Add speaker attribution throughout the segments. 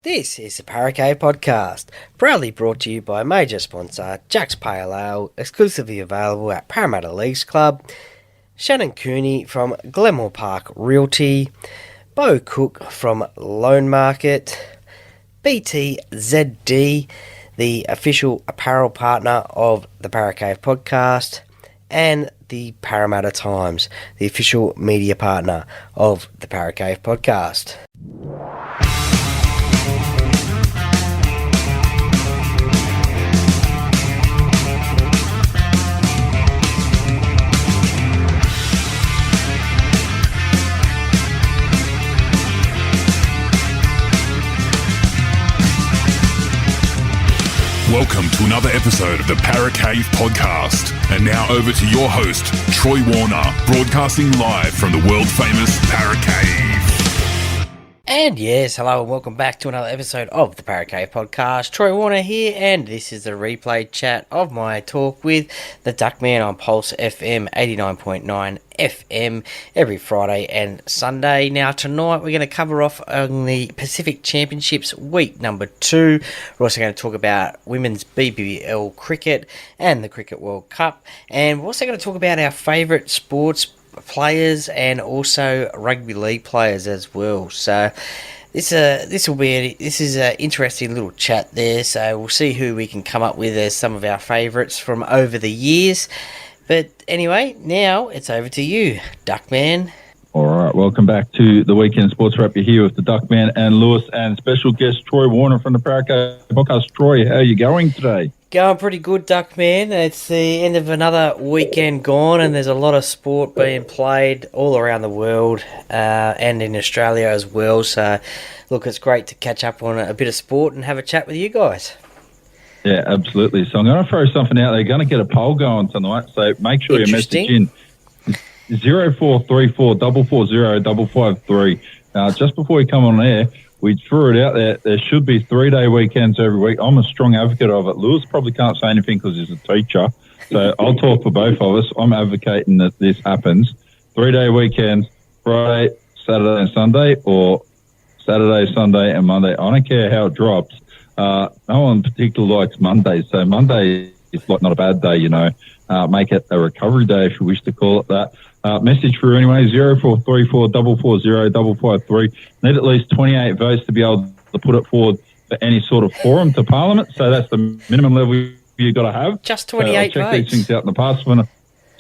Speaker 1: This is the Paracave Podcast, proudly brought to you by major sponsor Jack's Pale Ale, exclusively available at Parramatta Leagues Club, Shannon Cooney from Glenmore Park Realty, Bo Cook from Loan Market, BTZD, the official apparel partner of the Paracave Podcast, and the Parramatta Times, the official media partner of the Paracave Podcast.
Speaker 2: Welcome to another episode of the Paracave Podcast. And now over to your host, Troy Warner, broadcasting live from the world-famous Paracave.
Speaker 1: And yes, hello and welcome back to another episode of the Paracave Podcast. Troy Warner here, and this is the replay chat of my talk with the Duckman on Pulse FM 89.9 FM every Friday and Sunday. Now tonight we're going to cover off on the Pacific Championships week number 2. We're also going to talk about women's BBL cricket and the Cricket World Cup, and we're also going to talk about our favourite sports players and also rugby league players as well. So this is an interesting little chat there. So we'll see who we can come up with as some of our favourites from over the years. But anyway, now it's over to you, Duckman.
Speaker 3: All right, welcome back to the Weekend Sports Wrap. You're here with the Duckman and Lewis and special guest Troy Warner from the Paracave Podcast. Troy, how are you going today?
Speaker 1: Going pretty good, Duckman. It's the end of another weekend gone, and there's a lot of sport being played all around the world and in Australia as well. So, look, it's great to catch up on a bit of sport and have a chat with you guys.
Speaker 3: Yeah, absolutely. So I'm going to throw something out there. Going to get a poll going tonight, so make sure you message in 0434 440 553. Just before we come on air, we threw it out there. There should be 3-day weekends every week. I'm a strong advocate of it. Lewis probably can't say anything because he's a teacher, so I'll talk for both of us. I'm advocating that this happens. 3-day weekends, Friday, Saturday and Sunday, or Saturday, Sunday and Monday. I don't care how it drops. No one particularly likes Mondays, so Monday is like not a bad day, you know. Make it a recovery day if you wish to call it that. Message through anyway, 0434 440 553. Need at least 28 votes to be able to put it forward for any sort of forum to Parliament. So that's the minimum level you've got to have.
Speaker 1: Just 28
Speaker 3: so I'll check
Speaker 1: votes.
Speaker 3: These things out in the past when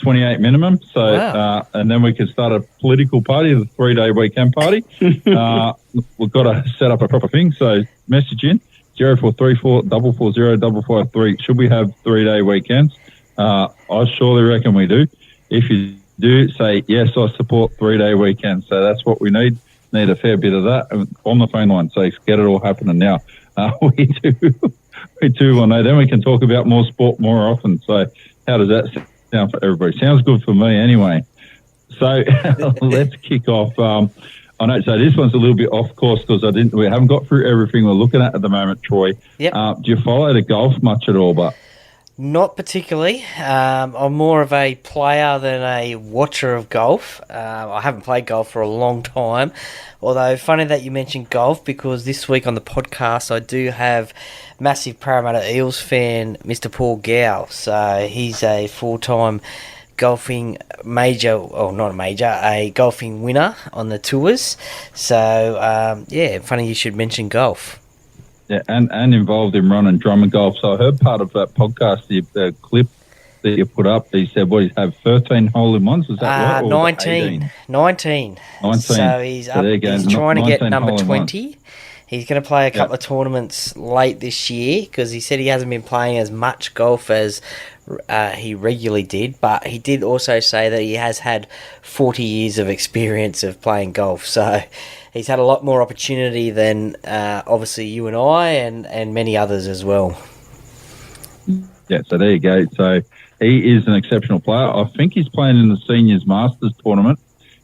Speaker 3: 28 minimum. So
Speaker 1: wow.
Speaker 3: And then we can start a political party, the 3-day weekend party. We've got to set up a proper thing. So message in 0434 440 553. Should we have 3-day weekends? I surely reckon we do. If you do, say, yes, I support 3-day weekends. So that's what we need. Need a fair bit of that on the phone line. So get it all happening now. We do want to. Then we can talk about more sport more often. So how does that sound for everybody? Sounds good for me anyway. So let's kick off. I know, so this one's a little bit off course because we haven't got through everything we're looking at the moment, Troy.
Speaker 1: Yep.
Speaker 3: Do you follow the golf much at all? But
Speaker 1: Not particularly. I'm more of a player than a watcher of golf. I haven't played golf for a long time. Although, funny that you mentioned golf, because this week on the podcast I do have massive Parramatta Eels fan, Mr. Paul Gow. So he's a full-time golfing a golfing winner on the tours. So, funny you should mention golf.
Speaker 3: Yeah, and involved in running drum and golf. So I heard part of that podcast, the clip that you put up. He said, what, he's had 13 hole-in-ones? Is that right?
Speaker 1: 19. 19. So he's trying to get number 20. He's going to play a couple of tournaments late this year because he said he hasn't been playing as much golf as he regularly did. But he did also say that he has had 40 years of experience of playing golf. So he's had a lot more opportunity than obviously you and I and many others as well.
Speaker 3: Yeah, so there you go. So he is an exceptional player. I think he's playing in the Seniors Masters tournament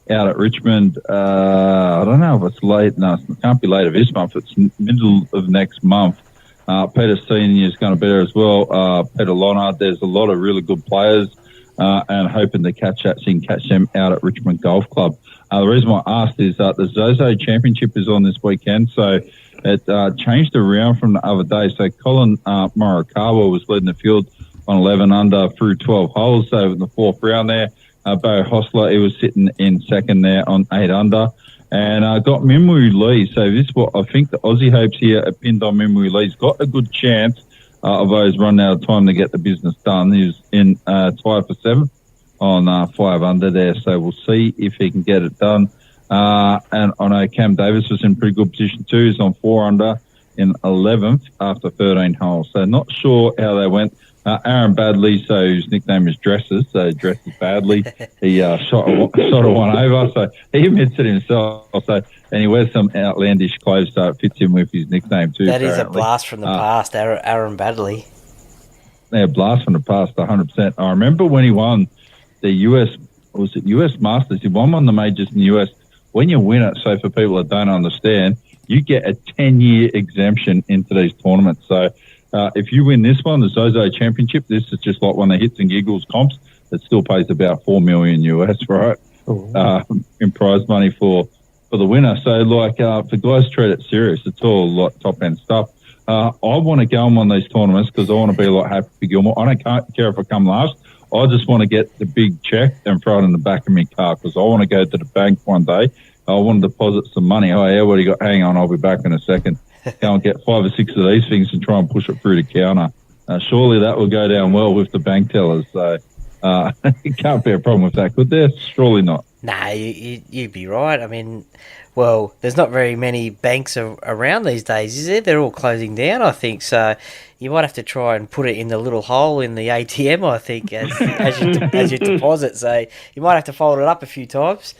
Speaker 3: out at Richmond. I don't know if it's late. No, it can't be later this month. It's middle of next month. Peter Senior is going to be there as well. Peter Lonard. There's a lot of really good players and hoping to catch them out at Richmond Golf Club. The reason why I asked is that the Zozo Championship is on this weekend, so it changed around from the other day. So Colin Morikawa was leading the field on 11 under through 12 holes. So in the fourth round there, Bo Hostler, he was sitting in second there on 8 under. And got Minwoo Lee. So this is what I think the Aussie hopes here are pinned on Minwoo Lee. He's got a good chance of those running out of time to get the business done. He was in tied for 7th on 5 under there. So we'll see if he can get it done. And I know Cam Davis was in pretty good position too. He's on 4 under in 11th after 13 holes. So not sure how they went. Aaron Badley, so his nickname is Dresses, so Dresses Badly. He shot a one over, so he admits it himself. So, and he wears some outlandish clothes, so it fits in with his nickname too.
Speaker 1: That is a blast from the past, Aaron Badley.
Speaker 3: Yeah, blast from the past, 100%. I remember when he won the US Masters, he won one of the majors in the US. When you win it, so for people that don't understand, you get a 10-year exemption into these tournaments. So, if you win this one, the Zozo Championship, this is just like one of the hits and giggles comps. It still pays about $4 million US, right? In prize money for the winner. So, like, for guys treat it serious, it's all like top end stuff. I want to go on one of these tournaments because I want to be like Happy Gilmore. I don't care if I come last. I just want to get the big check and throw it in the back of my car because I want to go to the bank one day. I want to deposit some money. Oh, yeah, what do you got? Hang on, I'll be back in a second. Go and get 5 or 6 of these things and try and push it through the counter. Surely that will go down well with the bank tellers. So it can't be a problem with that, could there? Surely not.
Speaker 1: Nah, you'd be right. I mean, well, there's not very many banks around these days, is there? They're all closing down, I think. So you might have to try and put it in the little hole in the ATM, I think, as you deposit. So you might have to fold it up a few times.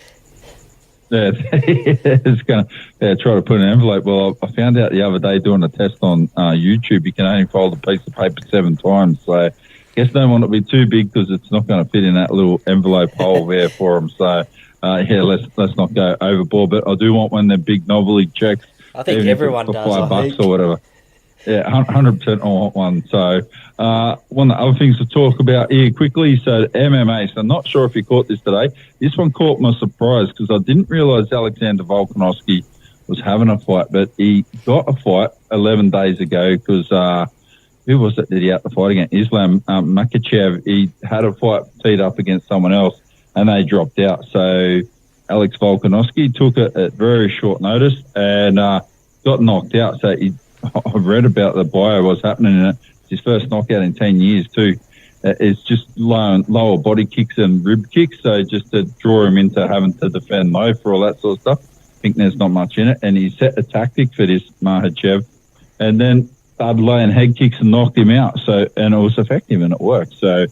Speaker 3: Yeah, it's going to try to put an envelope. Well, I found out the other day doing a test on YouTube, you can only fold a piece of paper 7 times. So I guess they don't want it to be too big because it's not going to fit in that little envelope hole there for them. So, let's not go overboard. But I do want one of the big novelty checks.
Speaker 1: I think everyone does.
Speaker 3: $5 or whatever. Yeah, 100% I want one. So one of the other things to talk about here quickly, so MMA. So I'm not sure if you caught this today. This one caught my surprise because I didn't realise Alexander Volkanovski was having a fight, but he got a fight 11 days ago because who was it that he had to fight against? Islam Makhachev. He had a fight teed up against someone else and they dropped out. So Alex Volkanovski took it at very short notice and got knocked out. So I've read about the bio, what's happening in it. It's his first knockout in 10 years too. It's just lower body kicks and rib kicks, so just to draw him into having to defend low for all that sort of stuff. I think there's not much in it. And he set a tactic for this Makhachev and then started laying head kicks and knocked him out. So, and it was effective and it worked. So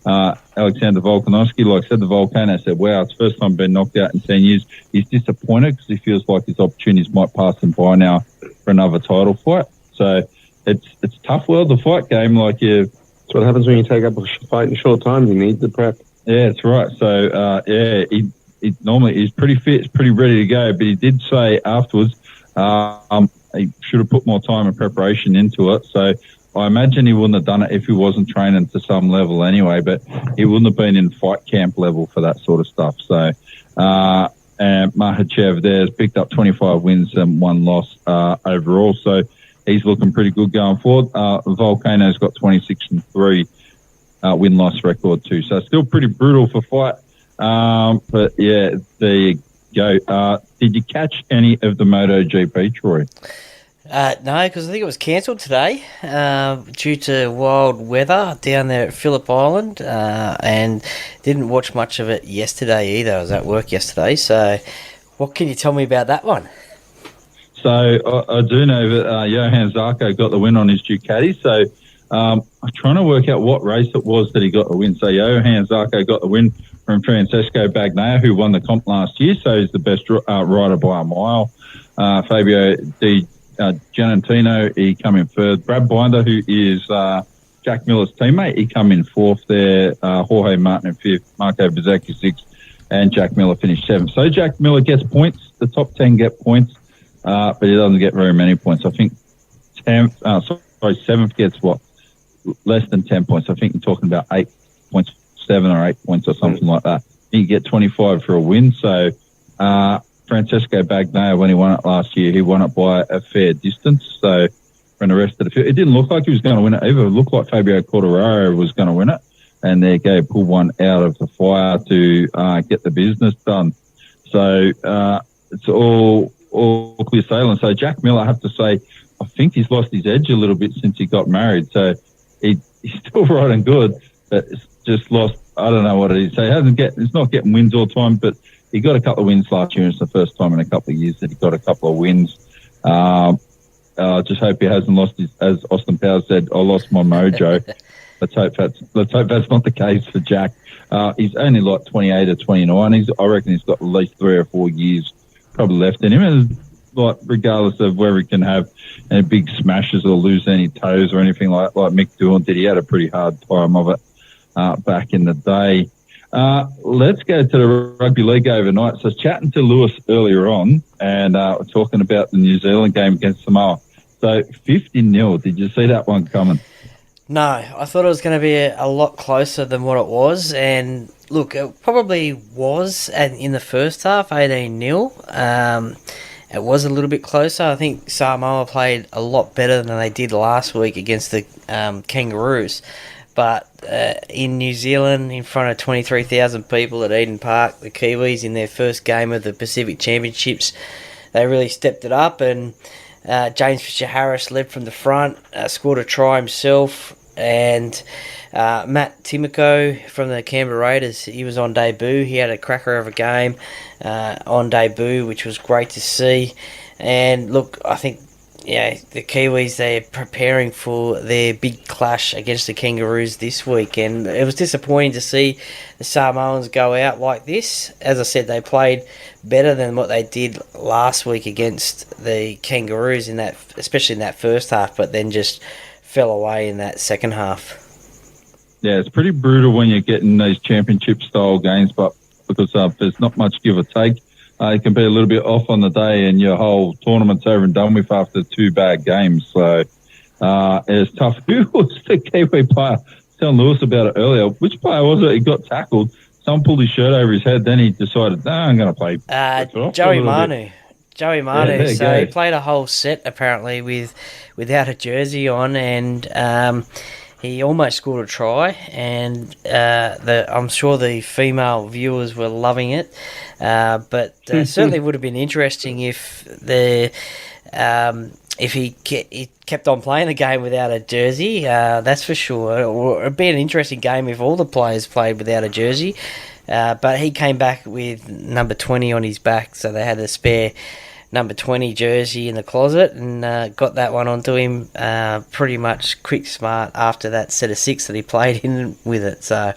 Speaker 3: Alexander Volkanovski, like I said, the Volcano said, wow, it's the first time I've been knocked out in 10 years. He's disappointed because he feels like his opportunities might pass him by now for another title fight. So it's tough world, the fight game. Like that's
Speaker 4: what happens when you take up a fight in short time. You need the prep.
Speaker 3: Yeah, that's right. So he normally he's pretty fit, he's pretty ready to go. But he did say afterwards he should have put more time and preparation into it. So I imagine he wouldn't have done it if he wasn't training to some level anyway. But he wouldn't have been in fight camp level for that sort of stuff. So. And Makhachev there's picked up 25 wins and 1 loss overall, so he's looking pretty good going forward. Volcano's got 26-3 win-loss record too, so still pretty brutal for fight. But yeah, there you go. Did you catch any of the MotoGP, Troy?
Speaker 1: No, because I think it was cancelled today due to wild weather down there at Phillip Island, and didn't watch much of it yesterday either. I was at work yesterday, so what can you tell me about that one?
Speaker 3: So I do know that Johan Zarco got the win on his Ducati, so I'm trying to work out what race it was that he got the win. So Johan Zarco got the win from Francesco Bagnaia, who won the comp last year, so he's the best rider by a mile. Fabio Di Giannantino, he come in third. Brad Binder, who is Jack Miller's teammate, he come in fourth there. Jorge Martin in fifth, Marco Bezzecchi sixth, and Jack Miller finished seventh. So Jack Miller gets points. The top 10 get points, but he doesn't get very many points. I think seventh gets what? Less than 10 points. I think you're talking about 8.7 or 8 points or something like that. You get 25 for a win. So Francesco Bagnaia, when he won it last year, he won it by a fair distance. So from the rest of the field, it didn't look like he was going to win it either. It looked like Fabio Quartararo was going to win it. And there go, pull one out of the fire to get the business done. So it's all clear sailing. So Jack Miller, I have to say, I think he's lost his edge a little bit since he got married. So he's still riding good, but it's just lost. I don't know what it is. So it's not getting wins all the time, but he got a couple of wins last year. It's the first time in a couple of years that he got a couple of wins. I just hope he hasn't lost his, as Austin Powers said, I lost my mojo. Let's hope that's not the case for Jack. He's only like 28 or 29. I reckon he's got at least 3 or 4 years probably left in him. And like, regardless of whether he can have any big smashes or lose any toes or anything like Mick Doohan did, he had a pretty hard time of it back in the day. Let's go to the rugby league overnight. So chatting to Lewis earlier on and talking about the New Zealand game against Samoa. So 50-0. Did you see that one coming?
Speaker 1: No, I thought it was going to be a lot closer than what it was. And look, it probably was in the first half, 18-0. It was a little bit closer. I think Samoa played a lot better than they did last week against the Kangaroos. But in New Zealand, in front of 23,000 people at Eden Park, the Kiwis, in their first game of the Pacific Championships, they really stepped it up. And James Fisher-Harris led from the front, scored a try himself. And Matt Timoko from the Canberra Raiders, he was on debut. He had a cracker of a game on debut, which was great to see. And look, I think the Kiwis, they're preparing for their big clash against the Kangaroos this week. And it was disappointing to see the Samoans go out like this. As I said, they played better than what they did last week against the Kangaroos, especially in that first half, but then just fell away in that second half.
Speaker 3: Yeah, it's pretty brutal when you're getting these championship-style games, but because there's not much give or take, it can be a little bit off on the day and your whole tournament's over and done with after 2 bad games. So it's tough. Who was the Kiwi player? I was telling Lewis about it earlier. Which player was it? He got tackled. Someone pulled his shirt over his head. Then he decided, I'm going to play.
Speaker 1: Joey Manu. Joey Manu.
Speaker 3: Yeah,
Speaker 1: so he played a whole set apparently without a jersey on, and he almost scored a try. And I'm sure the female viewers were loving it, but certainly would have been interesting if he kept on playing the game without a jersey. That's for sure. Or it'd be an interesting game if all the players played without a jersey. But he came back with number 20 on his back, so they had a spare number 20 jersey in the closet and got that one onto him pretty much quick smart after that set of 6 that he played in with it. So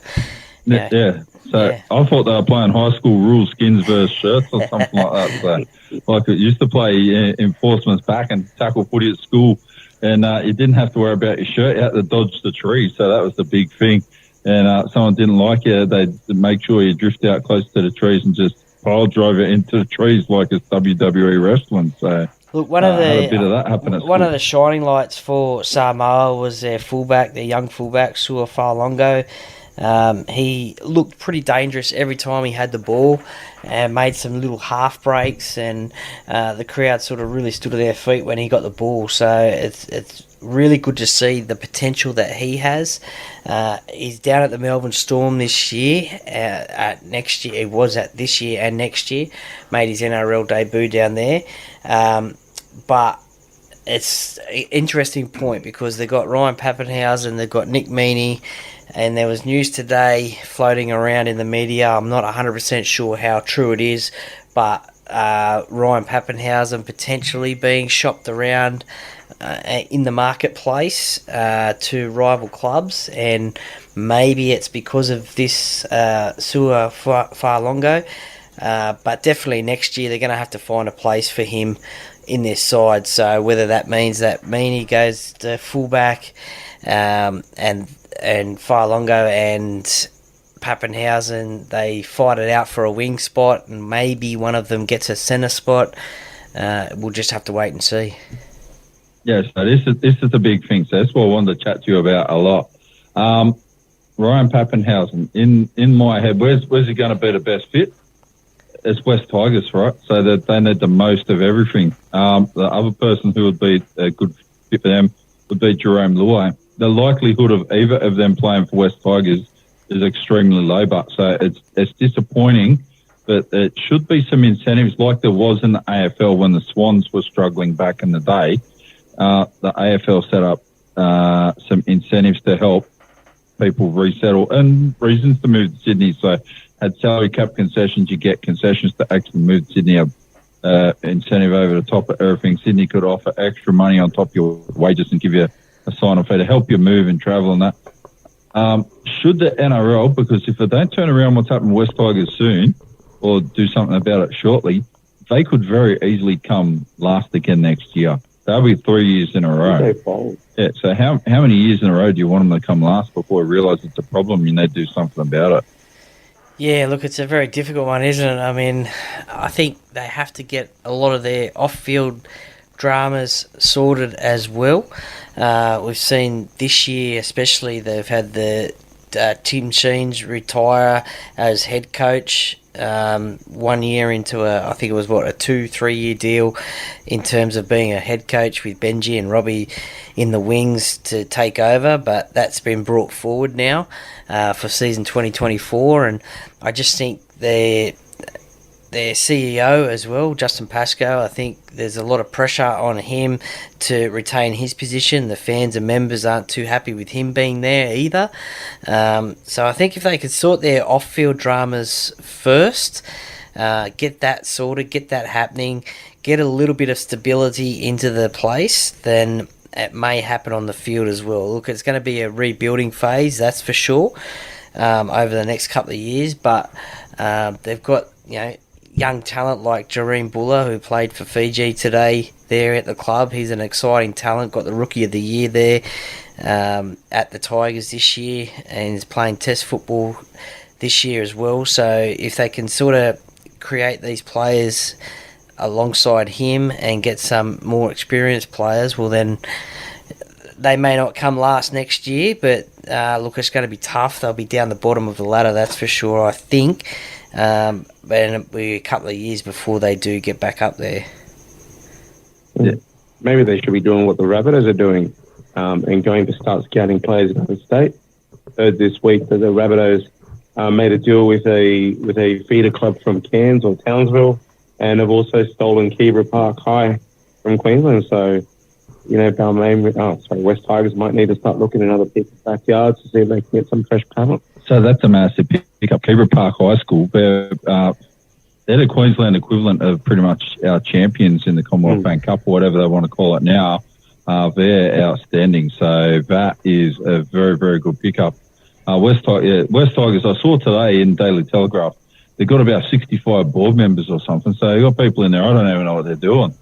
Speaker 3: yeah. I thought they were playing high school rules, skins versus shirts or something like that. So, like it used to play enforcement's back and tackle footy at school, and you didn't have to worry about your shirt. You had to dodge the tree, so that was the big thing. And someone didn't like you, they'd make sure you drift out close to the trees and just pile drive it into the trees like it's WWE wrestling. So
Speaker 1: look, one of
Speaker 3: the
Speaker 1: shining lights for Samoa was their fullback, their young fullback, Sua Fa'alongo. He looked pretty dangerous every time he had the ball and made some little half breaks, and the crowd sort of really stood at their feet when he got the ball. So it's really good to see the potential that he has. He's down at the Melbourne Storm this year. Next year, he was at this year and next year. Made his NRL debut down there. But it's an interesting point because they've got Ryan Pappenhausen, they've got Nick Meaney, and there was news today floating around in the media. I'm not 100% sure how true it is, but Ryan Pappenhausen potentially being shopped around in the marketplace to rival clubs, and maybe it's because of this Sua Fa'alongo, but definitely next year they're going to have to find a place for him in their side. So whether that means that Meaney goes to fullback and Fa'alongo and Pappenhausen, they fight it out for a wing spot, and maybe one of them gets a centre spot. We'll just have to wait and see.
Speaker 3: Yeah, so this is the big thing. So that's what I wanted to chat to you about a lot. Ryan Pappenhausen, in my head, where's he going to be the best fit? it's West Tigers, right? So that they need the most of everything. The other person who would be a good fit for them would be Jerome Luai. The likelihood of either of them playing for West Tigers is extremely low, but so it's disappointing. But it should be some incentives like there was in the AFL when the Swans were struggling back in the day. The AFL set up some incentives to help people resettle and reasons to move to Sydney. So had salary cap concessions, you get concessions to actually move to Sydney, incentive over the top of everything. Sydney could offer extra money on top of your wages and give you a sign-off fee to help you move and travel and that. Should the NRL, because if they don't turn around what's happened to West Tigers soon or do something about it shortly, they could very easily come last again next year. That'll be 3 years in a row. Yeah, so how many years in a row do you want them to come last before you realise it's a problem and they do something about it?
Speaker 1: Yeah, look, it's a very difficult one, isn't it? I mean, I think they have to get a lot of their off-field dramas sorted as well. We've seen this year especially, they've had the Tim Sheens retire as head coach 1 year into I think it was a 2-3 year deal in terms of being a head coach with Benji and Robbie in the wings to take over, but that's been brought forward now for season 2024, and I just think their CEO as well, Justin Pascoe, I think there's a lot of pressure on him to retain his position. The fans and members aren't too happy with him being there either. So I think if they could sort their off-field dramas first, get that sorted, get that happening, get a little bit of stability into the place, then it may happen on the field as well. Look, it's going to be a rebuilding phase, that's for sure, over the next couple of years, but they've got, young talent like Jareen Buller, who played for Fiji today there at the club. He's an exciting talent, got the Rookie of the Year there at the Tigers this year, and is playing Test football this year as well. So if they can sort of create these players alongside him and get some more experienced players, well then they may not come last next year, but look, it's going to be tough. They'll be down the bottom of the ladder, that's for sure, I think. And it'll be a couple of years before they do get back up there.
Speaker 4: Yeah. Maybe they should be doing what the Rabbitohs are doing and going to start scouting players in other state. Heard this week that the Rabbitohs made a deal with a feeder club from Cairns or Townsville, and have also stolen Kebra Park High from Queensland. So, West Tigers might need to start looking in other people's backyards to see if they can get some fresh talent.
Speaker 3: So that's a massive pickup. Kebra Park High School, they're the Queensland equivalent of pretty much our champions in the Commonwealth Bank Cup or whatever they want to call it now. They're outstanding. So that is a very, very good pickup. West Tigers, I saw today in Daily Telegraph, they've got about 65 board members or something. So they've got people in there, I don't even know what they're doing.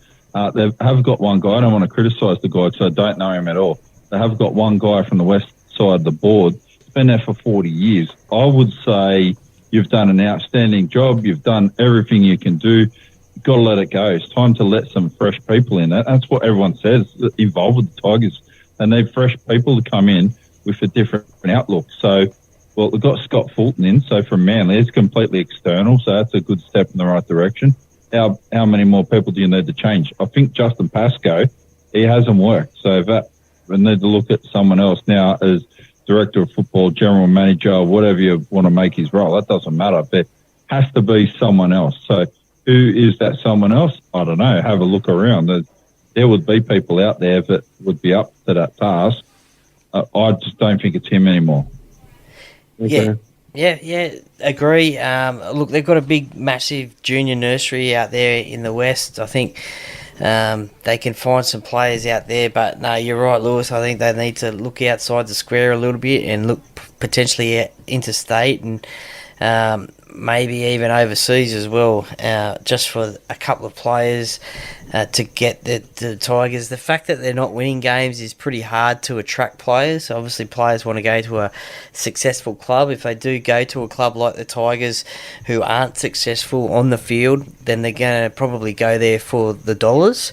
Speaker 3: They have got one guy, I don't want to criticise the guy because I don't know him at all. They have got one guy from the west side of the board, been there for 40 years. I would say you've done an outstanding job. You've done everything you can do. You've got to let it go. It's time to let some fresh people in. That's what everyone says, involved with the Tigers. They need fresh people to come in with a different outlook. So, well, we've got Scott Fulton in, so from Manly, it's completely external, so that's a good step in the right direction. How many more people do you need to change? I think Justin Pascoe, he hasn't worked, so we need to look at someone else now as director of football, general manager, whatever you want to make his role. That doesn't matter. There has to be someone else. So who is that someone else? I don't know. Have a look around. There would be people out there that would be up to that task. I just don't think it's him anymore.
Speaker 1: Okay. Yeah, agree. Look, they've got a big, massive junior nursery out there in the West. I think they can find some players out there, but no, you're right, Lewis. I think they need to look outside the square a little bit and look potentially interstate and maybe even overseas as well, just for a couple of players to get the Tigers. The fact that they're not winning games is pretty hard to attract players. Obviously, players want to go to a successful club. If they do go to a club like the Tigers who aren't successful on the field, then they're going to probably go there for the dollars.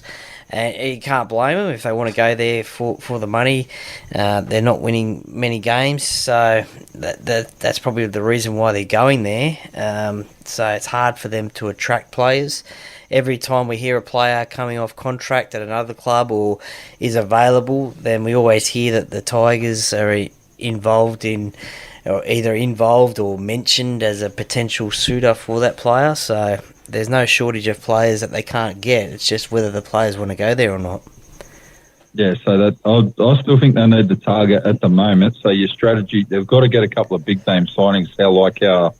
Speaker 1: And you can't blame them if they want to go there for the money. They're not winning many games, so that's probably the reason why they're going there. So it's hard for them to attract players. Every time we hear a player coming off contract at another club or is available, then we always hear that the Tigers are involved or mentioned as a potential suitor for that player. So there's no shortage of players that they can't get. It's just whether the players want to go there or not.
Speaker 3: Yeah, so that I still think they need the target at the moment. So your strategy, they've got to get a couple of big name signings. How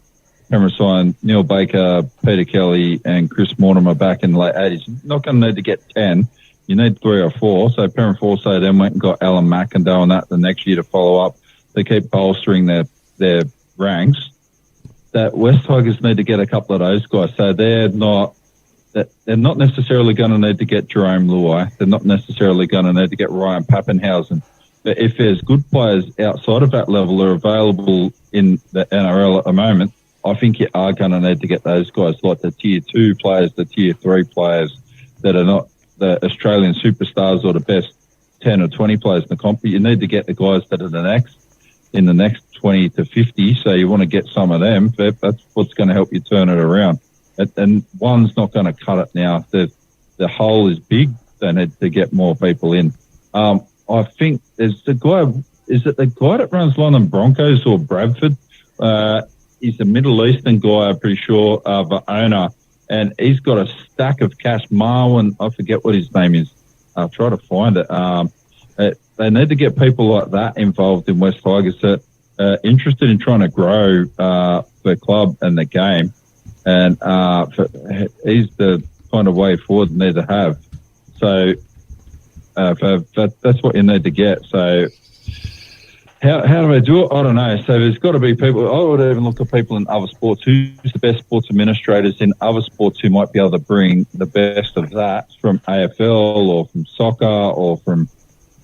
Speaker 3: Penrith signed Neil Baker, Peter Kelly, and Chris Mortimer back in the late 80s. You're not going to need to get 10. You need 3 or 4. So Penrith also then went and got Alan McIndoe and that the next year to follow up. They keep bolstering their ranks. That West Tigers need to get a couple of those guys. So they're not necessarily going to need to get Jerome Luai. They're not necessarily going to need to get Ryan Pappenhausen. But if there's good players outside of that level that are available in the NRL at the moment, I think you are going to need to get those guys, like the Tier 2 players, the Tier 3 players that are not the Australian superstars or the best 10 or 20 players in the comp. You need to get the guys that are in the next 20 to 50, so you want to get some of them. That's what's going to help you turn it around. And one's not going to cut it now. The hole is big. They need to get more people in. I think there's the guy. Is it the guy that runs London Broncos or Bradford? He's a Middle Eastern guy, I'm pretty sure, the owner, and he's got a stack of cash. Marwin, I forget what his name is. I'll try to find it. They need to get people like that involved in West Tigers that are interested in trying to grow the club and the game. And he's the kind of way forward they need to have. So that's what you need to get. So how do I do it? I don't know. So there's got to be people. I would even look at people in other sports. Who's the best sports administrators in other sports who might be able to bring the best of that from AFL or from soccer or from,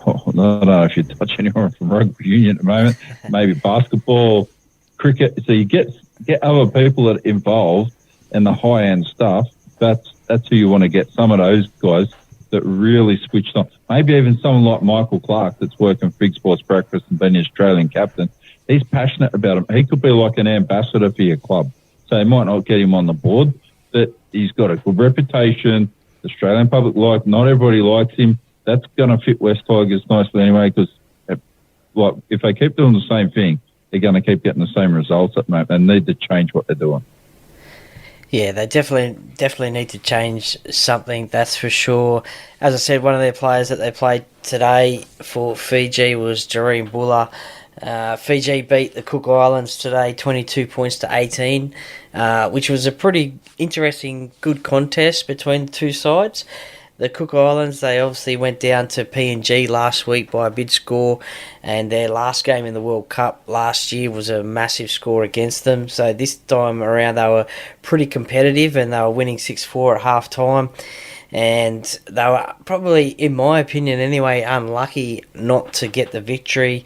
Speaker 3: I don't know if you touch anyone from rugby union at the moment, maybe basketball, cricket. So you get other people that are involved in the high-end stuff. That's who you want to get. Some of those guys that really switched on. Maybe even someone like Michael Clark that's working Big Sports Breakfast and been the Australian captain. He's passionate about him. He could be like an ambassador for your club. So you might not get him on the board, but he's got a good reputation. The Australian public like. Not everybody likes him. That's going to fit West Tigers nicely anyway, because if they keep doing the same thing, they're going to keep getting the same results at the moment. They need to change what they're doing.
Speaker 1: Yeah, they definitely need to change something, that's for sure. As I said, one of their players that they played today for Fiji was Jareem Buller. Fiji beat the Cook Islands today 22 points to 18, which was a pretty interesting, good contest between the two sides. The Cook Islands, they obviously went down to PNG last week by a big score, and their last game in the World Cup last year was a massive score against them. So this time around they were pretty competitive and they were winning 6-4 at half-time. And they were probably, in my opinion anyway, unlucky not to get the victory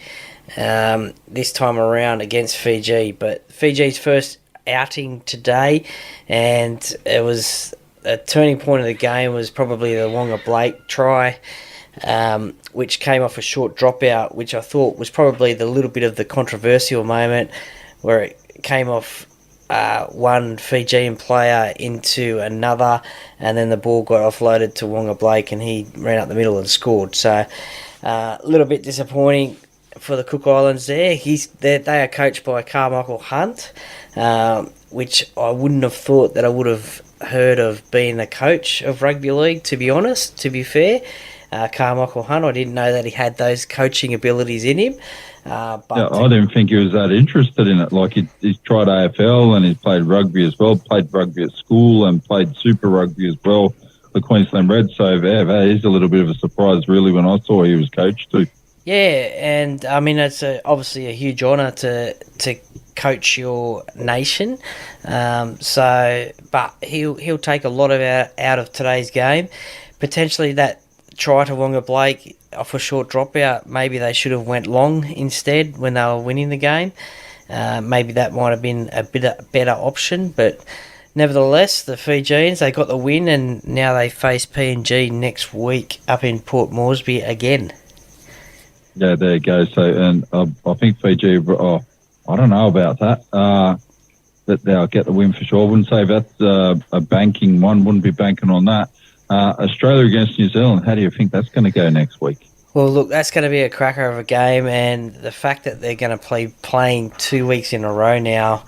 Speaker 1: this time around against Fiji. But Fiji's first outing today, and it was... a turning point of the game was probably the Wonga Blake try, which came off a short dropout, which I thought was probably the little bit of the controversial moment where it came off one Fijian player into another, and then the ball got offloaded to Wonga Blake and he ran up the middle and scored. So a little bit disappointing for the Cook Islands there. They are coached by Carmichael Hunt, which I wouldn't have thought that I would have heard of being a coach of rugby league, to be honest, to be fair. Carmichael Hunt, I didn't know that he had those coaching abilities in him. But
Speaker 3: yeah, I didn't think he was that interested in it. Like he's tried AFL and he's played rugby as well, played rugby at school and played Super Rugby as well for Queensland Reds. So that is a little bit of a surprise really when I saw he was coached too.
Speaker 1: Yeah, and I mean it's obviously a huge honour to coach your nation. But he'll take a lot of out of today's game. Potentially that try to Wonga Blake off a short dropout, maybe they should have went long instead when they were winning the game. Maybe that might have been a better option, but nevertheless, the Fijians, they got the win, and now they face PNG next week up in Port Moresby again.
Speaker 3: Yeah, there you go. So, and I think Fiji, I don't know about that. That they'll get the win for sure. I wouldn't say that's a banking one. Wouldn't be banking on that. Australia against New Zealand, how do you think that's going to go next week?
Speaker 1: Well, look, that's going to be a cracker of a game, and the fact that they're going to playing 2 weeks in a row now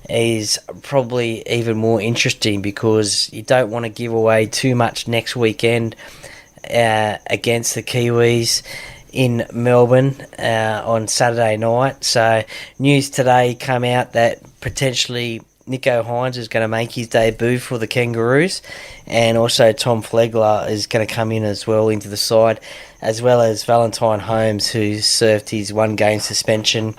Speaker 1: is probably even more interesting, because you don't want to give away too much next weekend against the Kiwis in Melbourne on Saturday night. So news today come out that potentially Nico Hines is going to make his debut for the Kangaroos, and also Tom Flegler is going to come in as well into the side, as well as Valentine Holmes, who served his 1-game suspension.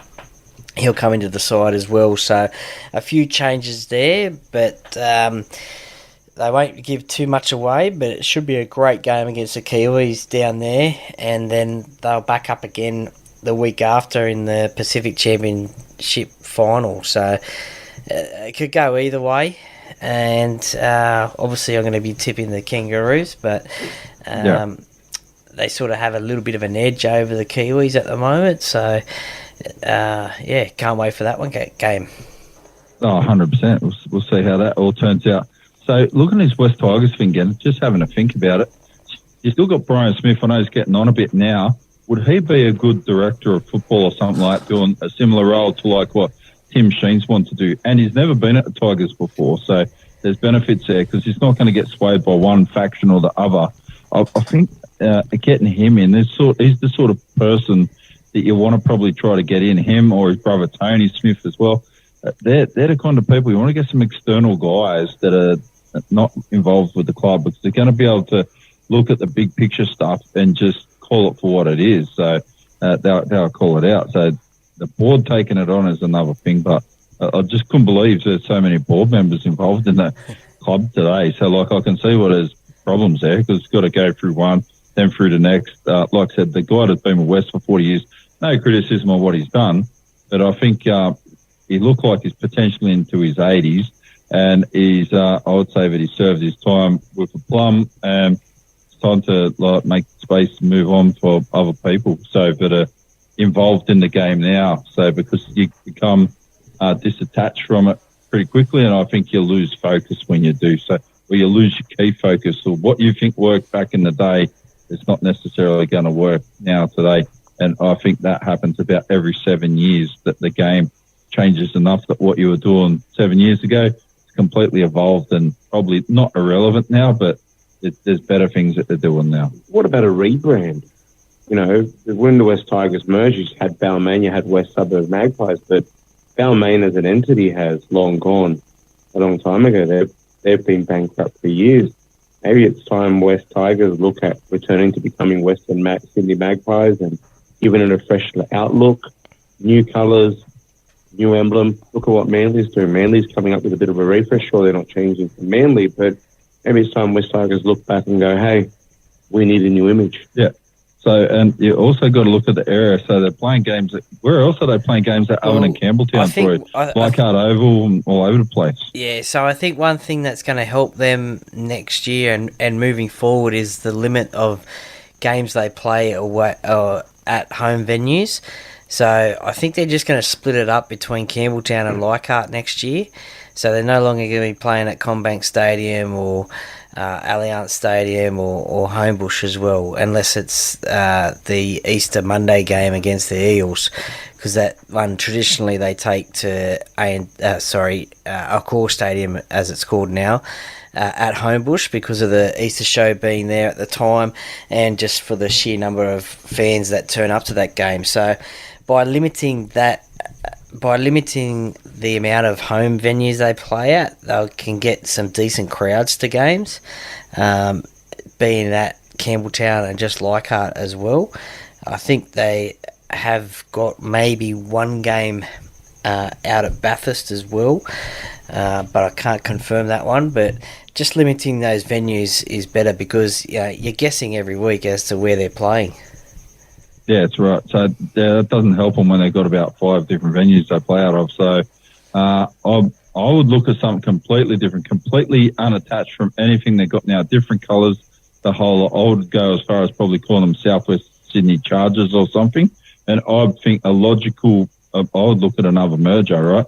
Speaker 1: He'll come into the side as well. So a few changes there, but they won't give too much away, but it should be a great game against the Kiwis down there, and then they'll back up again the week after in the Pacific Championship final. So it could go either way, and obviously I'm going to be tipping the Kangaroos, but they sort of have a little bit of an edge over the Kiwis at the moment. So can't wait for that one game.
Speaker 3: Oh, 100%. We'll see how that all turns out. So looking at this West Tigers thing again, just having a think about it, you still got Brian Smith. I know he's getting on a bit now. Would he be a good director of football or something like doing a similar role to like what Tim Sheens wants to do? And he's never been at the Tigers before, so there's benefits there, because he's not going to get swayed by one faction or the other. I think getting him in, he's the sort of person that you want to probably try to get in, him or his brother Tony Smith as well. They're the kind of people you want to get, some external guys that are not involved with the club, because they're going to be able to look at the big picture stuff and just call it for what it is. So they'll call it out. So the board taking it on is another thing, but I just couldn't believe there's so many board members involved in the club today. So like I can see what there's problems there, because it's got to go through one, then through the next. Like I said, the guy that's been with West for 40 years, no criticism of what he's done, but I think he looked like he's potentially into his 80s. And he's, I would say that he served his time with a plum, and it's time to make space to move on for other people, so that are involved in the game now. So because you become disattached from it pretty quickly, and I think you lose focus when you do. So, or you lose your key focus. So what you think worked back in the day is not necessarily going to work now today. And I think that happens about every 7 years, that the game changes enough that what you were doing 7 years ago completely evolved and probably not irrelevant now, but there's better things that they're doing now.
Speaker 4: What about a rebrand? You know, when the West Tigers merged, you had Balmain, you had West Suburb Magpies, but Balmain as an entity has long gone a long time ago. They've been bankrupt for years. Maybe it's time West Tigers look at returning to becoming Western Sydney Magpies and giving it a fresh outlook, new colours, new emblem. Look at what Manly's doing. Manly's coming up with a bit of a refresh. Sure, they're not changing from Manly, but maybe it's time West Tigers look back and go, hey, we need a new image.
Speaker 3: Yeah. So, and you also got to look at the area. So they're playing games. Where else are they playing games at Owen and Campbelltown? Leichhardt Oval and all over the place.
Speaker 1: Yeah, so I think one thing that's going to help them next year and moving forward is the limit of games they play away, at home venues. So I think they're just going to split it up between Campbelltown and Leichhardt next year. So they're no longer going to be playing at Combank Stadium or Allianz Stadium or Homebush as well, unless it's the Easter Monday game against the Eels, because that one traditionally they take to Accor Stadium, as it's called now, at Homebush, because of the Easter show being there at the time, and just for the sheer number of fans that turn up to that game. So by limiting the amount of home venues they play at, they can get some decent crowds to games, being at Campbelltown and just Leichhardt as well. I think they have got maybe one game out at Bathurst as well, but I can't confirm that one. But just limiting those venues is better, because you're guessing every week as to where they're playing.
Speaker 3: Yeah, that's right. So it doesn't help them when they've got about 5 different venues they play out of. So I would look at something completely different, completely unattached from anything they got now, different colours. The whole, I would go as far as probably calling them Southwest Sydney Chargers or something. And I think I would look at another merger, right?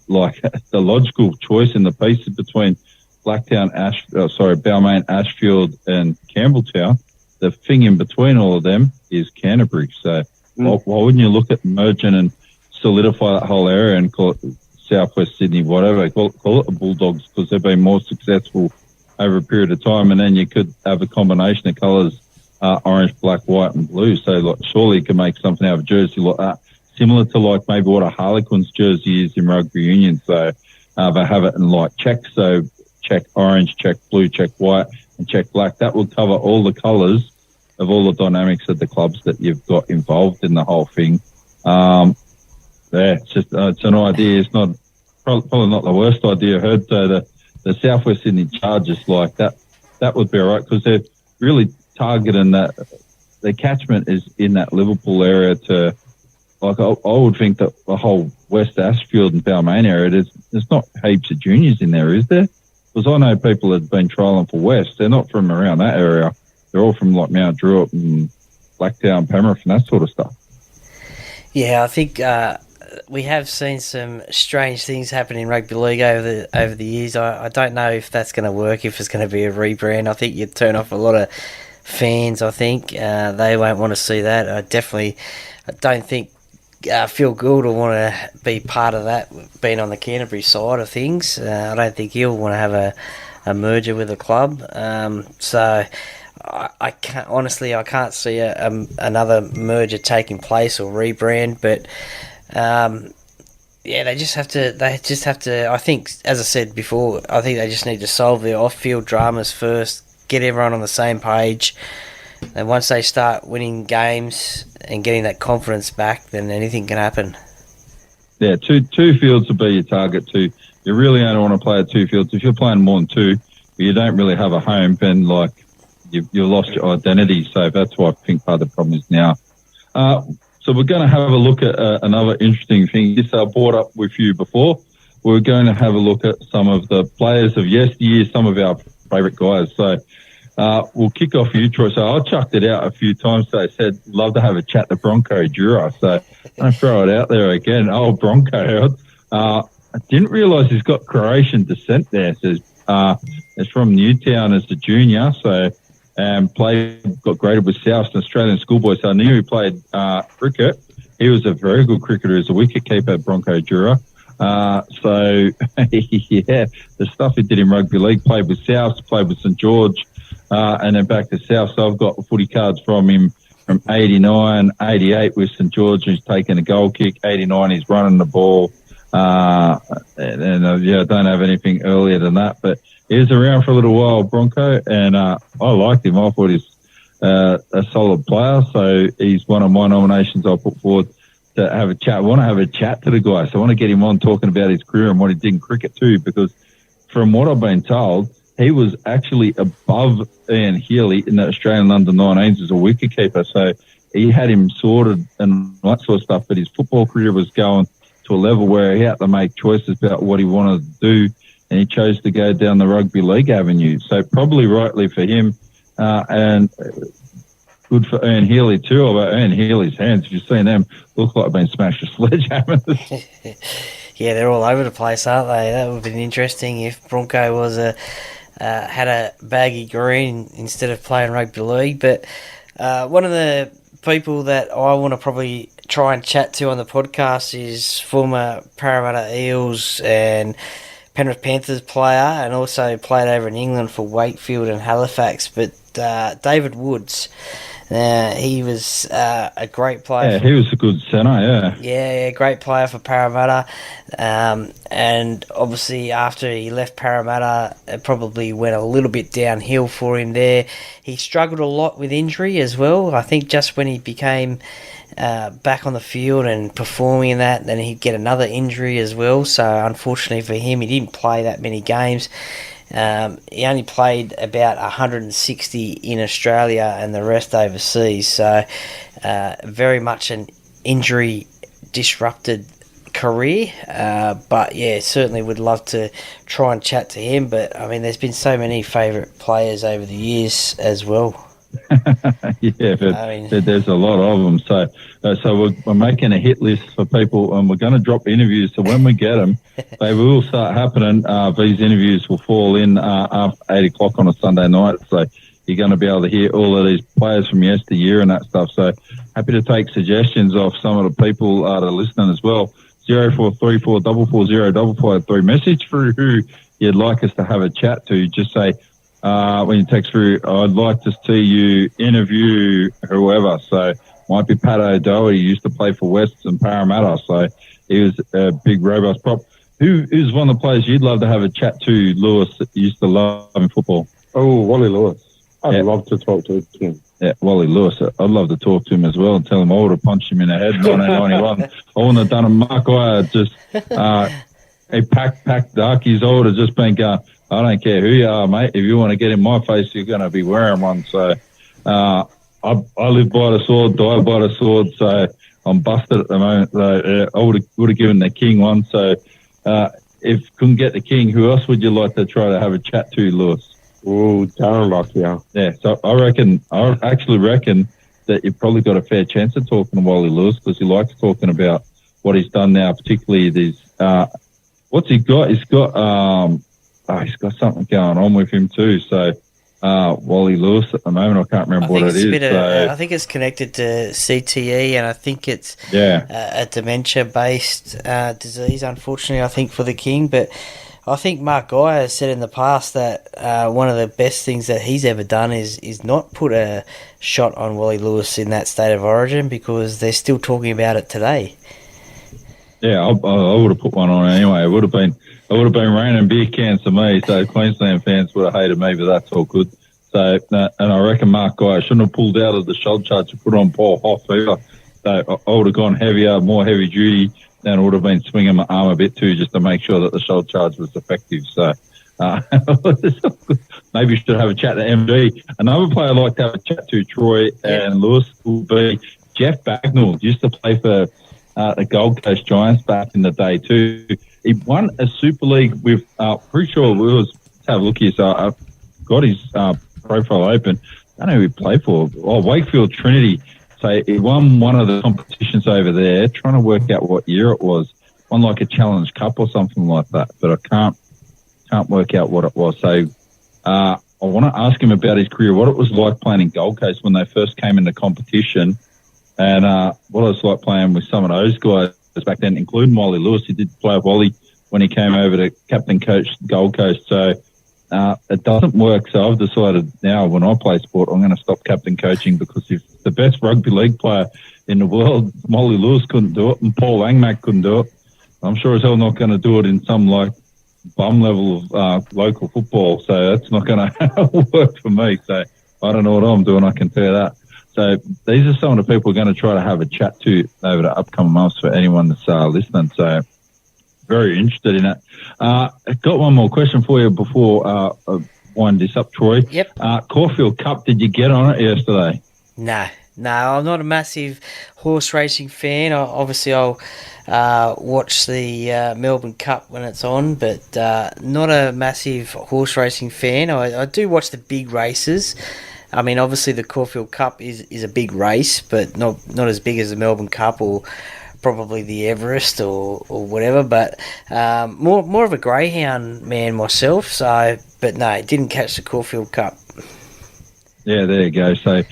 Speaker 3: Like the logical choice in the piece between Balmain, Ashfield and Campbelltown. The thing in between all of them is Canterbury. So why wouldn't you look at merging and solidify that whole area and call it Southwest Sydney, whatever, call it the Bulldogs, because they've been more successful over a period of time, and then you could have a combination of colours, orange, black, white and blue. So like, surely you can make something out of a jersey like that, similar to like maybe what a Harlequins jersey is in rugby union. So they have it in like checks, so check orange, check blue, check white and check black. That will cover all the colours of all the dynamics of the clubs that you've got involved in the whole thing. It's just it's an idea. It's not probably not the worst idea I've heard. So the Southwest Sydney Chargers, like that would be all right, because they're really targeting that. Their catchment is in that Liverpool area to, like, I would think that the whole West Ashfield and Balmain area, there's not heaps of juniors in there, is there? Because I know people that have been trialling for West. They're not from around that area. They're all from like Mount Druitt and Blacktown, Penrith and that sort of stuff.
Speaker 1: Yeah, I think we have seen some strange things happen in rugby league over the years. I don't know if that's going to work, if it's going to be a rebrand. I think you'd turn off a lot of fans. I think they won't want to see that. I don't think Phil Gould will want to be part of that, being on the Canterbury side of things. I don't think he'll want to have a merger with a club. So I can't see another merger taking place or rebrand. But they just have to. I think, as I said before, I think they just need to solve their off-field dramas first. Get everyone on the same page. And once they start winning games and getting that confidence back, then anything can happen.
Speaker 3: Yeah, two fields will be your target too. You really only want to play at two fields. If you're playing more than two, but you don't really have a home, then like you've lost your identity. So that's what I think part of the problem is now. So we're going to have a look at another interesting thing. This I brought up with you before. We're going to have a look at some of the players of yesteryear, some of our favourite guys. So we'll kick off you, Troy. So I chucked it out a few times. So I said, love to have a chat to Bronco Jura. So I'm going to throw it out there again. Oh, Bronco. I didn't realise he's got Croatian descent there. So it's from Newtown as a junior. So got graded with South, an Australian schoolboy. So I knew he played cricket. He was a very good cricketer as a wicket keeper at Bronco Jura. So yeah, the stuff he did in rugby league, played with South, played with St George, and then back to South. So I've got footy cards from him from 89, 88 with St George. He's taking a goal kick. 89, he's running the ball. I don't have anything earlier than that, but he was around for a little while, Bronco, and I liked him. I thought he's a solid player. So he's one of my nominations I'll put forward to have a chat. I want to have a chat to the guy. So I want to get him on talking about his career and what he did in cricket too, because from what I've been told, he was actually above Ian Healy in the Australian under-19s as a wicketkeeper. So he had him sorted and that sort of stuff, but his football career was going to a level where he had to make choices about what he wanted to do, and he chose to go down the rugby league avenue. So probably rightly for him, and good for Ian Healy too. About Ian Healy's hands, if you've seen them, look like they've been smashed with sledgehammers.
Speaker 1: Yeah, they're all over the place, aren't they? That would have been interesting if Bronco was had a baggy green instead of playing rugby league. But one of the people that I want to probably try and chat to on the podcast is former Parramatta Eels and Penrith Panthers player, and also played over in England for Wakefield and Halifax, but David Woods. He was a great player.
Speaker 3: Yeah, he was a good centre, yeah.
Speaker 1: Yeah, great player for Parramatta. And obviously after he left Parramatta, it probably went a little bit downhill for him there. He struggled a lot with injury as well. I think just when he became back on the field and performing in that, then he'd get another injury as well. So unfortunately for him, he didn't play that many games. He only played about 160 in Australia and the rest overseas. So very much an injury-disrupted career. But yeah, certainly would love to try and chat to him. But I mean, there's been so many favourite players over the years as well.
Speaker 3: Yeah, but there's a lot of them. So we're making a hit list for people, and we're going to drop interviews. So when we get them, they will start happening. These interviews will fall in after 8 o'clock on a Sunday night. So you're going to be able to hear all of these players from yesteryear and that stuff. So happy to take suggestions off some of the people that are listening as well. 0434 440 553. Message through who you'd like us to have a chat to. Just say, when you text through, I'd like to see you interview whoever. So might be Pat O'Doe. He used to play for Wests and Parramatta. So he was a big, robust prop. Who's one of the players you'd love to have a chat to, Lewis, that you used to love in football?
Speaker 4: Oh, Wally Lewis. I'd love to talk to him.
Speaker 3: Yeah, Wally Lewis. I'd love to talk to him as well and tell him I would have punched him in the head in 1991. I wouldn't have done a Mark Wire. Just a packed darkies. I would have just been going, I don't care who you are, mate. If you want to get in my face, you're going to be wearing one. So I live by the sword, die by the sword. So I'm busted at the moment. So, I would have given the King one. So if couldn't get the King, who else would you like to try to have a chat to, Lewis?
Speaker 4: Oh, Darren Lockyer.
Speaker 3: Yeah, so I actually reckon that you've probably got a fair chance of talking to Wally Lewis because he likes talking about what he's done now, particularly these. What's he got? He's got something going on with him too. So Wally Lewis at the moment, I can't remember what it is.
Speaker 1: I think it's connected to CTE, and I think it's a dementia-based disease, unfortunately, I think, for the King. But I think Mark Guy has said in the past that one of the best things that he's ever done is not put a shot on Wally Lewis in that state of origin because they're still talking about it today.
Speaker 3: Yeah, I would have put one on anyway. It would have been raining beer cans to me, so Queensland fans would have hated me, but that's all good. So, and I reckon Mark Guy shouldn't have pulled out of the shoulder charge to put on Paul Hoff either. So I would have gone heavier, more heavy duty, and I would have been swinging my arm a bit too, just to make sure that the shoulder charge was effective. So maybe you should have a chat to MD. Another player I'd like to have a chat to, Troy and Lewis, will be Jeff Bagnall. Used to play for the Gold Coast Giants back in the day too. He won a Super League with, pretty sure let's have a look here. So I've got his profile open. I don't know who he played for. Wakefield Trinity. So he won one of the competitions over there, trying to work out what year it was. Won like a Challenge Cup or something like that, but I can't work out what it was. So I want to ask him about his career, what it was like playing in Gold Coast when they first came into competition, and what it was like playing with some of those guys back then, including Wally Lewis. He did play with Wally when he came over to captain coach Gold Coast. So it doesn't work. So I've decided now when I play sport, I'm going to stop captain coaching because if the best rugby league player in the world, Wally Lewis, couldn't do it and Paul Angmack couldn't do it, I'm sure as hell not going to do it in some like bum level of local football. So that's not going to work for me. So I don't know what I'm doing, I can tell you that. So these are some of the people we're going to try to have a chat to over the upcoming months for anyone that's listening. So very interested in it. I've got one more question for you before I wind this up, Troy.
Speaker 1: Yep.
Speaker 3: Caulfield Cup, did you get on it yesterday?
Speaker 1: No, I'm not a massive horse racing fan. I'll watch the Melbourne Cup when it's on, but not a massive horse racing fan. I do watch the big races. I mean, obviously the Caulfield Cup is a big race, but not as big as the Melbourne Cup or probably the Everest or whatever. But more of a greyhound man myself. So, but no, didn't catch the Caulfield Cup.
Speaker 3: Yeah, there you go. So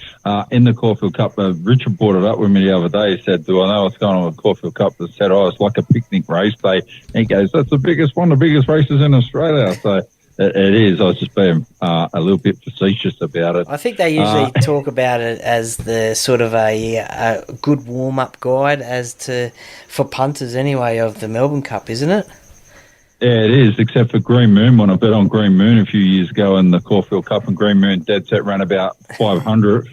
Speaker 3: in the Caulfield Cup, Richard brought it up with me the other day. He said, do I know what's going on with the Caulfield Cup? I said, it's like a picnic race day. And he goes, that's one of the biggest races in Australia. So it is. I was just being a little bit facetious about it.
Speaker 1: I think they usually talk about it as the sort of a good warm-up guide for punters anyway of the Melbourne Cup, isn't it?
Speaker 3: Yeah, it is, except for Green Moon. When I bet on Green Moon a few years ago in the Caulfield Cup, and Green Moon dead set ran about 500,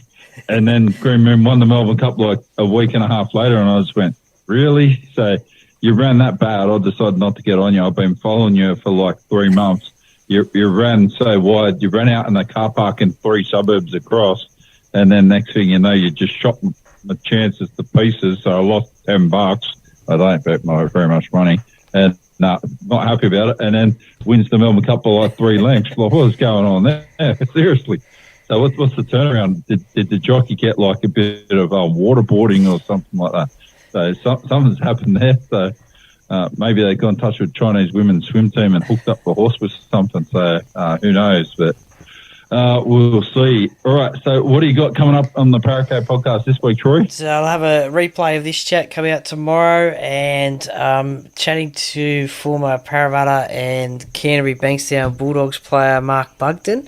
Speaker 3: and then Green Moon won the Melbourne Cup like a week and a half later, and I just went, really? So you ran that bad. I decided not to get on you. I've been following you for like 3 months. You ran so wide. You ran out in the car park in 3 suburbs across, and then next thing you know, you just shot my chances to pieces. So I lost $10. I don't bet very much money. And not happy about it. And then wins the Melbourne Cup by like 3 lengths. Like, what's going on there? Seriously. So what's the turnaround? Did the jockey get like a bit of waterboarding or something like that? So something's happened there. So maybe they got in touch with Chinese women's swim team and hooked up the horse with something. So who knows? But we'll see. All right. So what do you got coming up on the Paracape podcast this week, Troy?
Speaker 1: So I'll have a replay of this chat coming out tomorrow, and chatting to former Parramatta and Canterbury Bankstown Bulldogs player Mark Bugden.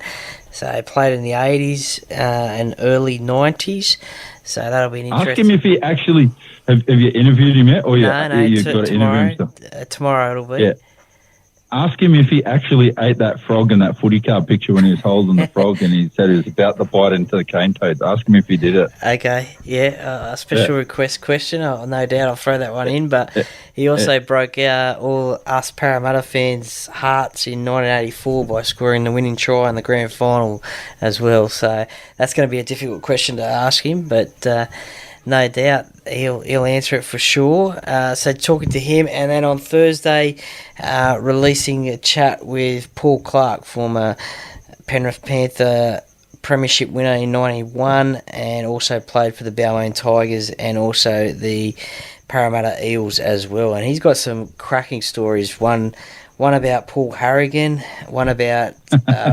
Speaker 1: So he played in the 80s and early 90s. So that'll be an interesting...
Speaker 3: Ask him if he actually... Have you interviewed him yet? Or you've got to
Speaker 1: tomorrow,
Speaker 3: interview him?
Speaker 1: Tomorrow it'll be.
Speaker 3: Yeah. Ask him if he actually ate that frog in that footy card picture when he was holding the frog and he said he was about to bite into the cane toads. Ask him if he did it.
Speaker 1: Okay, yeah, a special request question. No doubt I'll throw that one in. But he also broke all us Parramatta fans' hearts in 1984 by scoring the winning try in the grand final as well. So that's going to be a difficult question to ask him, but... no doubt he'll answer it for sure. So talking to him, and then on Thursday, releasing a chat with Paul Clark, former Penrith Panther premiership winner in 91, and also played for the Balmain Tigers and also the Parramatta Eels as well. And he's got some cracking stories. One about Paul Harrigan, one about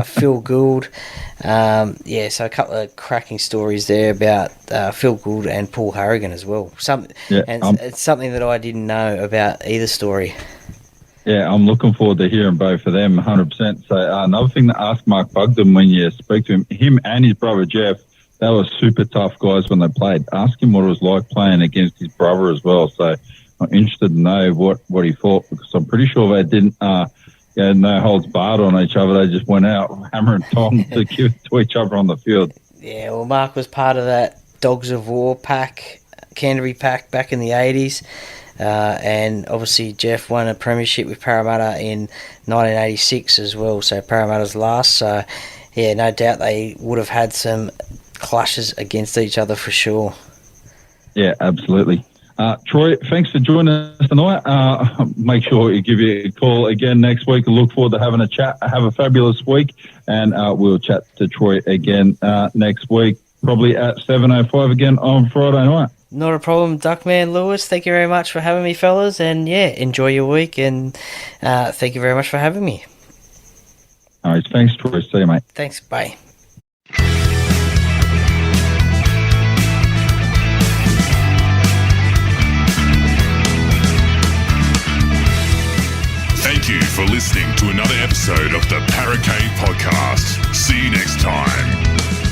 Speaker 1: Phil Gould. So a couple of cracking stories there about Phil Gould and Paul Harrigan as well. It's something that I didn't know about either story.
Speaker 3: Yeah, I'm looking forward to hearing both of them, 100%. So another thing to ask Mark Bugden when you speak to him and his brother Jeff, they were super tough guys when they played. Ask him what it was like playing against his brother as well. So I'm interested to know what he thought, because I'm pretty sure they didn't no holds barred on each other. They just went out hammer and tong to give it to each other on the field.
Speaker 1: Yeah, well, Mark was part of that Dogs of War pack, Canterbury pack back in the 80s. And obviously Jeff won a premiership with Parramatta in 1986 as well, so Parramatta's last. So, yeah, no doubt they would have had some clashes against each other for sure.
Speaker 3: Yeah, absolutely. Troy, thanks for joining us tonight. Make sure you give you a call again next week. I look forward to having a chat. Have a fabulous week, and we'll chat to Troy again next week, probably at 7:05 again on Friday night.
Speaker 1: Not a problem, Duckman Lewis. Thank you very much for having me, fellas, and enjoy your week, and thank you very much for having me.
Speaker 3: All right, thanks, Troy. See you, mate.
Speaker 1: Thanks, bye.
Speaker 2: Thank you for listening to another episode of the Paracape Podcast. See you next time.